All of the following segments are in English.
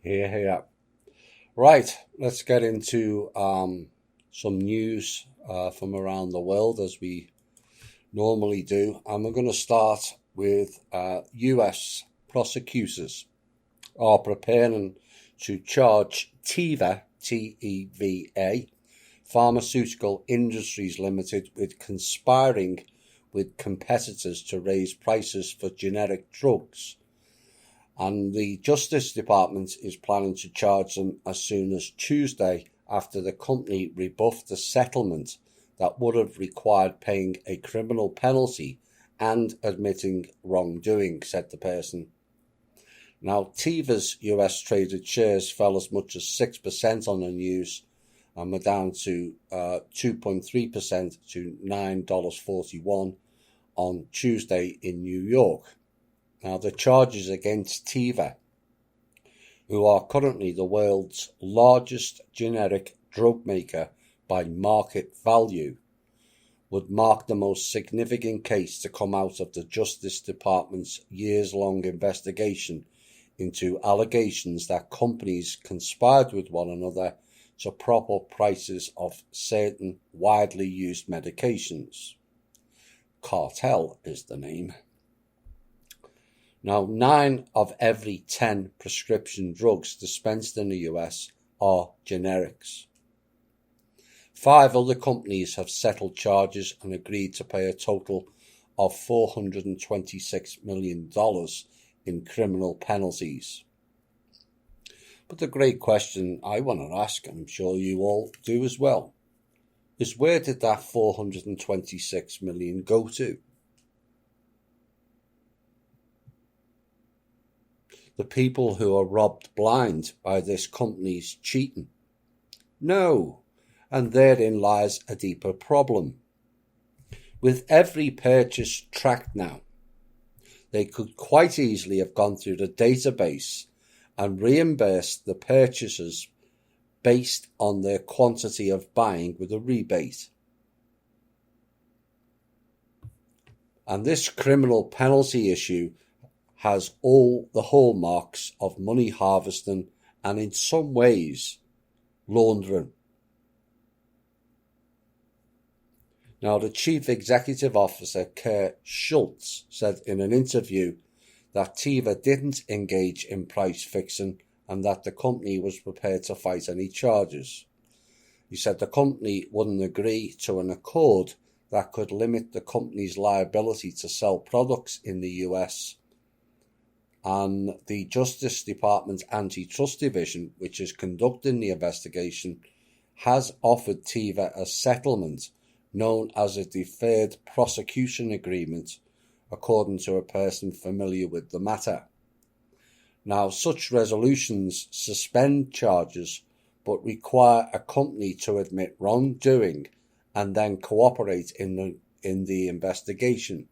Here. Right, let's get into some news from around the world as we normally do. And we're going to start with US prosecutors are preparing to charge Teva, Pharmaceutical Industries Limited, with conspiring with competitors to raise prices for generic drugs. And the Justice Department is planning to charge them as soon as Tuesday after the company rebuffed a settlement that would have required paying a criminal penalty and admitting wrongdoing, said the person. Now, Teva's US traded shares fell as much as 6% on the news and were down to 2.3% to $9.41 on Tuesday in New York. Now, the charges against Teva, who are currently the world's largest generic drug maker by market value, would mark the most significant case to come out of the Justice Department's years-long investigation into allegations that companies conspired with one another to prop up prices of certain widely used medications. Cartel is the name. Now, 9 of every 10 prescription drugs dispensed in the US are generics. 5 other companies have settled charges and agreed to pay a total of $426 million in criminal penalties. But the great question I want to ask, and I'm sure you all do as well, is where did that $426 million go to? The people who are robbed blind by this company's cheating? No, and therein lies a deeper problem. With every purchase tracked now, they could quite easily have gone through the database and reimbursed the purchasers based on their quantity of buying with a rebate. And this criminal penalty issue has all the hallmarks of money harvesting and in some ways laundering. Now, the Chief Executive Officer, Kurt Schultz, said in an interview that Teva didn't engage in price fixing and that the company was prepared to fight any charges. He said the company wouldn't agree to an accord that could limit the company's liability to sell products in the US. And the Justice Department's Antitrust Division, which is conducting the investigation, has offered Teva a settlement known as a deferred prosecution agreement, according to a person familiar with the matter. Now, such resolutions suspend charges but require a company to admit wrongdoing and then cooperate in the investigation.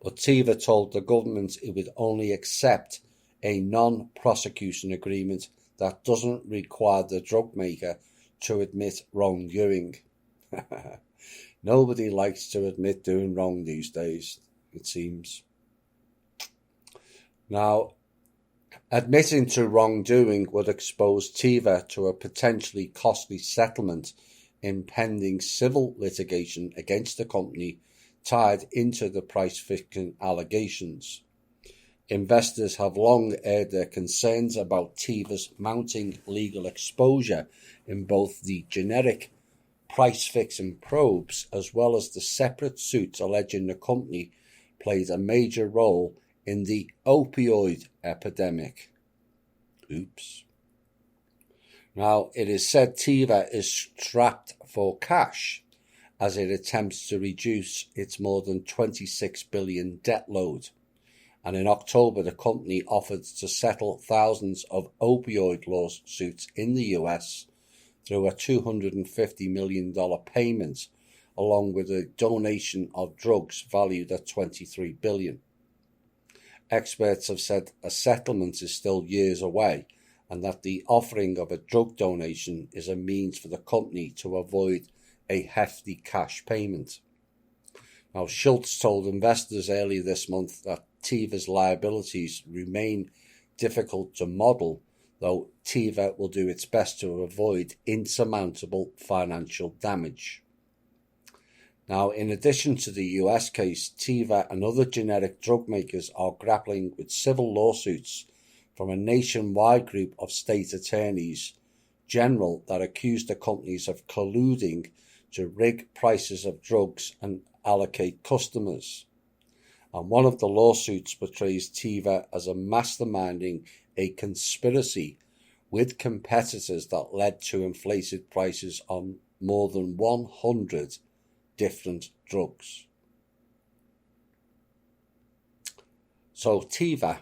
But Teva told the government it would only accept a non-prosecution agreement that doesn't require the drug maker to admit wrongdoing. Nobody likes to admit doing wrong these days, it seems. Now, admitting to wrongdoing would expose Teva to a potentially costly settlement in pending civil litigation against the company tied into the price fixing allegations. Investors have long aired their concerns about Teva's mounting legal exposure in both the generic price-fixing probes as well as the separate suits alleging the company played a major role in the opioid epidemic. Oops. Now, it is said Teva is strapped for cash as it attempts to reduce its more than $26 billion debt load. And in October, the company offered to settle thousands of opioid lawsuits in the US through a $250 million payment, along with a donation of drugs valued at $23 billion. Experts have said a settlement is still years away, and that the offering of a drug donation is a means for the company to avoid a hefty cash payment. Now, Schultz told investors earlier this month that Teva's liabilities remain difficult to model, though Teva will do its best to avoid insurmountable financial damage. Now, in addition to the US case, Teva and other generic drug makers are grappling with civil lawsuits from a nationwide group of state attorneys general that accuse the companies of colluding to rig prices of drugs and allocate customers. And one of the lawsuits portrays Teva as masterminding a conspiracy with competitors that led to inflated prices on more than 100 different drugs. So Teva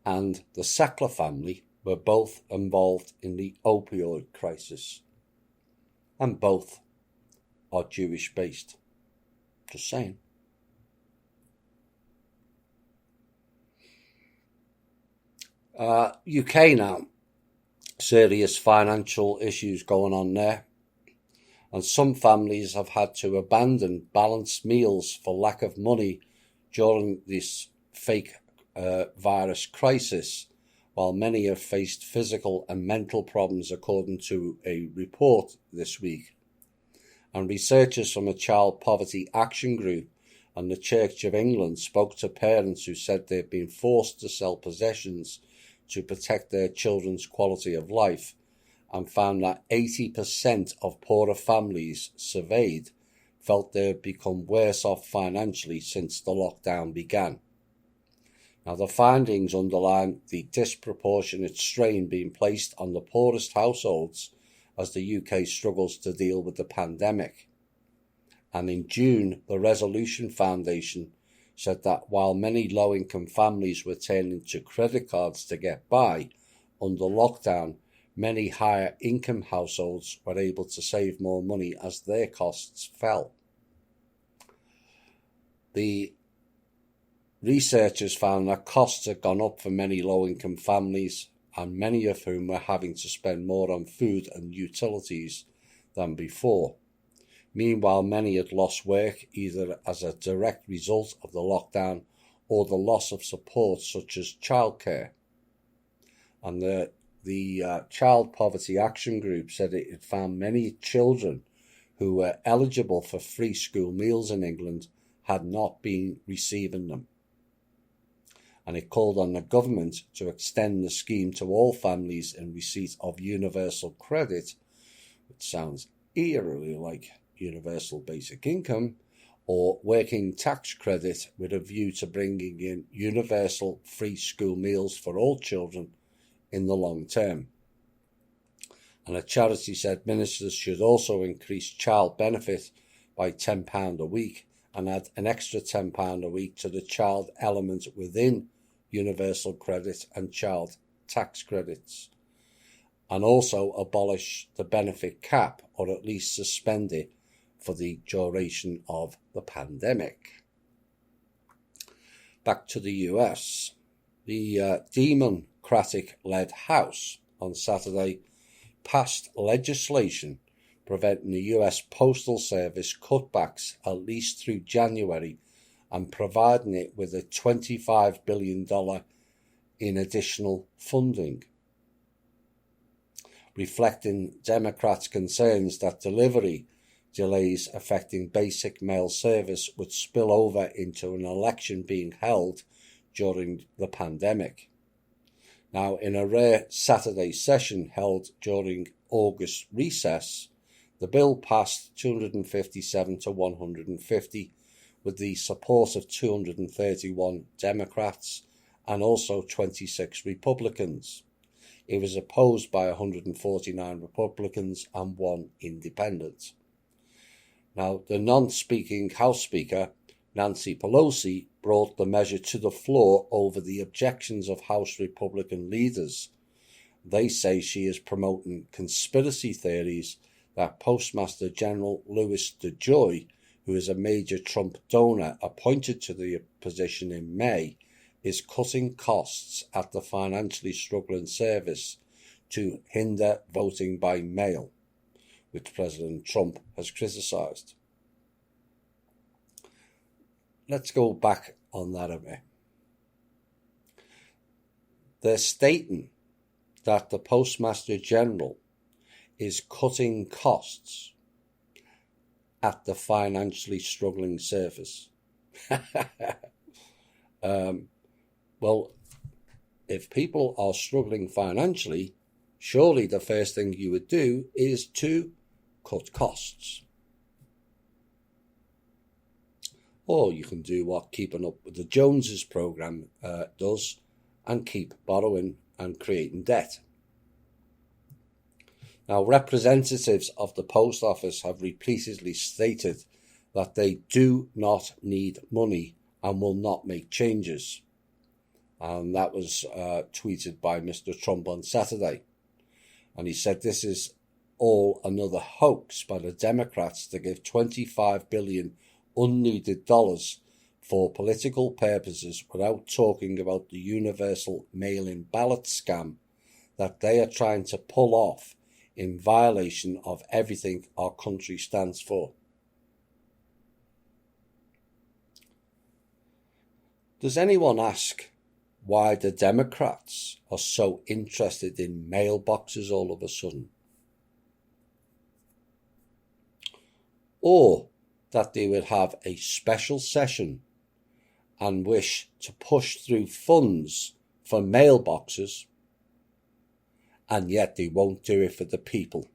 and the Sackler family were both involved in the opioid crisis, and both are Jewish based. Just saying. UK now, serious financial issues going on there, and some families have had to abandon balanced meals for lack of money during this fake virus crisis, while many have faced physical and mental problems, according to a report this week. And researchers from a Child Poverty Action Group and the Church of England spoke to parents who said they've been forced to sell possessions to protect their children's quality of life, and found that 80% of poorer families surveyed felt they had become worse off financially since the lockdown began. Now, the findings underline the disproportionate strain being placed on the poorest households as the UK struggles to deal with the pandemic. And in June, the Resolution Foundation said that while many low-income families were turning to credit cards to get by under lockdown, many higher-income households were able to save more money as their costs fell. The researchers found that costs had gone up for many low-income families, and many of whom were having to spend more on food and utilities than before. Meanwhile, many had lost work either as a direct result of the lockdown or the loss of support such as childcare. And the Child Poverty Action Group said it had found many children who were eligible for free school meals in England had not been receiving them. And it called on the government to extend the scheme to all families in receipt of universal credit, which sounds eerily like universal basic income, or working tax credit, with a view to bringing in universal free school meals for all children in the long term. And the charity said ministers should also increase child benefit by £10 a week and add an extra £10 a week to the child element within universal credit and child tax credits, and also abolish the benefit cap, or at least suspend it for the duration of the pandemic. Back to the US. The Democratic-led House on Saturday passed legislation preventing the US Postal Service cutbacks at least through January and providing it with a $25 billion in additional funding, reflecting Democrats' concerns that delivery delays affecting basic mail service would spill over into an election being held during the pandemic. Now, in a rare Saturday session held during August recess, the bill passed 257 to 150 with the support of 231 Democrats and also 26 Republicans. It was opposed by 149 Republicans and 1 independent. Now, the non-speaking House Speaker, Nancy Pelosi, brought the measure to the floor over the objections of House Republican leaders. They say she is promoting conspiracy theories that Postmaster General Louis DeJoy, who is a major Trump donor appointed to the position in May, is cutting costs at the financially struggling service to hinder voting by mail, which President Trump has criticised. Let's go back on that a bit. They're stating that the Postmaster General is cutting costs at the financially struggling service. Well, if people are struggling financially, surely the first thing you would do is to cut costs. Or you can do what Keeping Up with the Joneses programme does and keep borrowing and creating debt. Now, representatives of the Post Office have repeatedly stated that they do not need money and will not make changes. And that was tweeted by Mr. Trump on Saturday. And he said this is all another hoax by the Democrats to give $25 billion unneeded dollars for political purposes without talking about the universal mail-in ballot scam that they are trying to pull off in violation of everything our country stands for. Does anyone ask why the Democrats are so interested in mailboxes all of a sudden? Or that they would have a special session and wish to push through funds for mailboxes, and yet they won't do it for the people.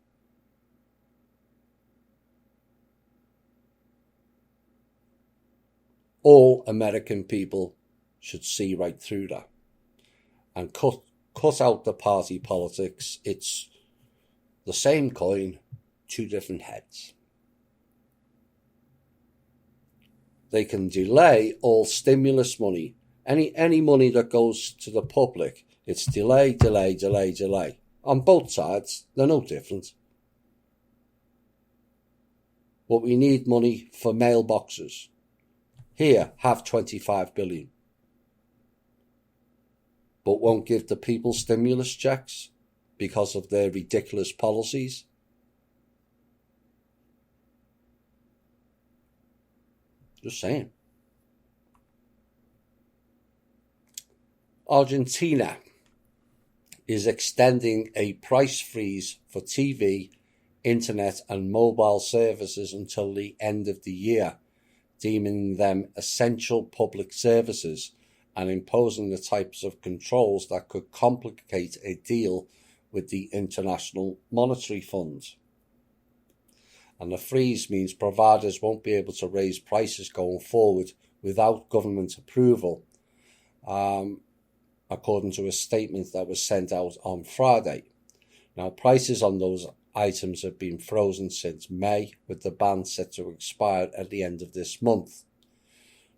All American people should see right through that and cut out the party politics. It's the same coin, two different heads. They can delay all stimulus money. Any money that goes to the public, it's delay. On both sides, they're no different. But we need money for mailboxes. Here, have $25 billion. But won't give the people stimulus checks because of their ridiculous policies. Just saying. Argentina is extending a price freeze for TV, internet and mobile services until the end of the year, deeming them essential public services and imposing the types of controls that could complicate a deal with the International Monetary Fund. And the freeze means providers won't be able to raise prices going forward without government approval, according to a statement that was sent out on Friday. Now, prices on those items have been frozen since May, with the ban set to expire at the end of this month.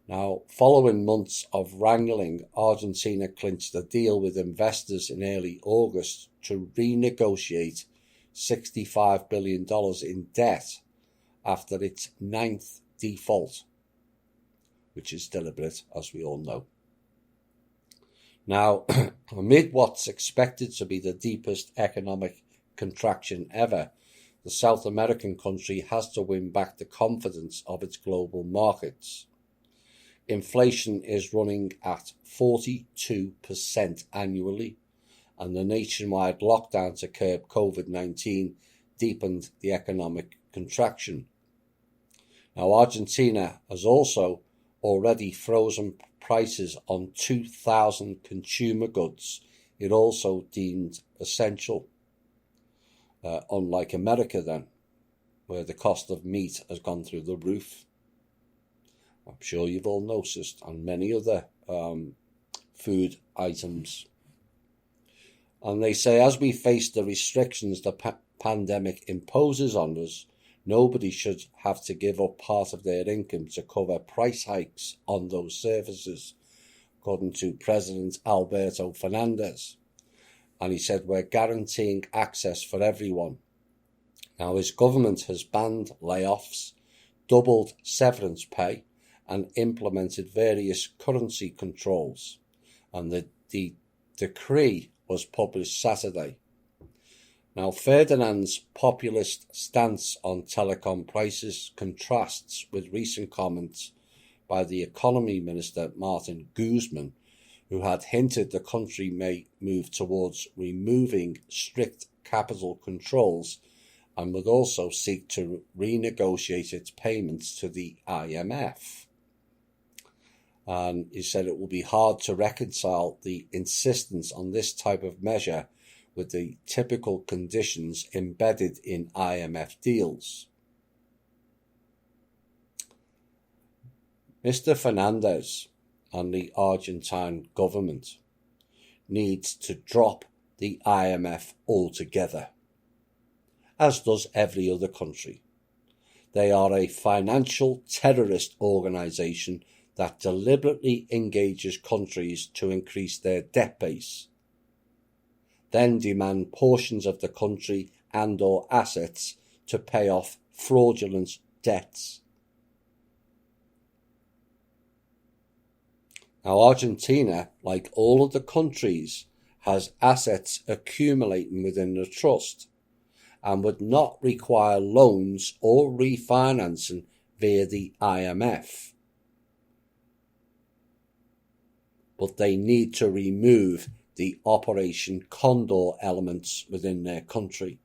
Now, following months of wrangling, Argentina clinched a deal with investors in early August to renegotiate $65 billion in debt after its 9th default, which is deliberate, as we all know. Now, amid what's expected to be the deepest economic contraction ever, the South American country has to win back the confidence of its global markets. Inflation is running at 42% annually, and the nationwide lockdown to curb COVID-19 deepened the economic contraction. Now, Argentina has also already frozen prices on 2,000 consumer goods it also deemed essential, unlike America then, where the cost of meat has gone through the roof. I'm sure you've all noticed, and many other food items. And they say, as we face the restrictions the pandemic imposes on us, nobody should have to give up part of their income to cover price hikes on those services, according to President Alberto Fernandez. And he said, we're guaranteeing access for everyone. Now, his government has banned layoffs, doubled severance pay, and implemented various currency controls. And the decree was published Saturday. Now, Ferdinand's populist stance on telecom prices contrasts with recent comments by the Economy Minister Martin Guzman, who had hinted the country may move towards removing strict capital controls and would also seek to renegotiate its payments to the IMF. And he said it will be hard to reconcile the insistence on this type of measure with the typical conditions embedded in IMF deals. Mr. Fernandez and the Argentine government needs to drop the IMF altogether, as does every other country. They are a financial terrorist organisation that deliberately engages countries to increase their debt base, then demand portions of the country and/or assets to pay off fraudulent debts. Now, Argentina, like all of the countries, has assets accumulating within the trust and would not require loans or refinancing via the IMF. But they need to remove the Operation Condor elements within their country.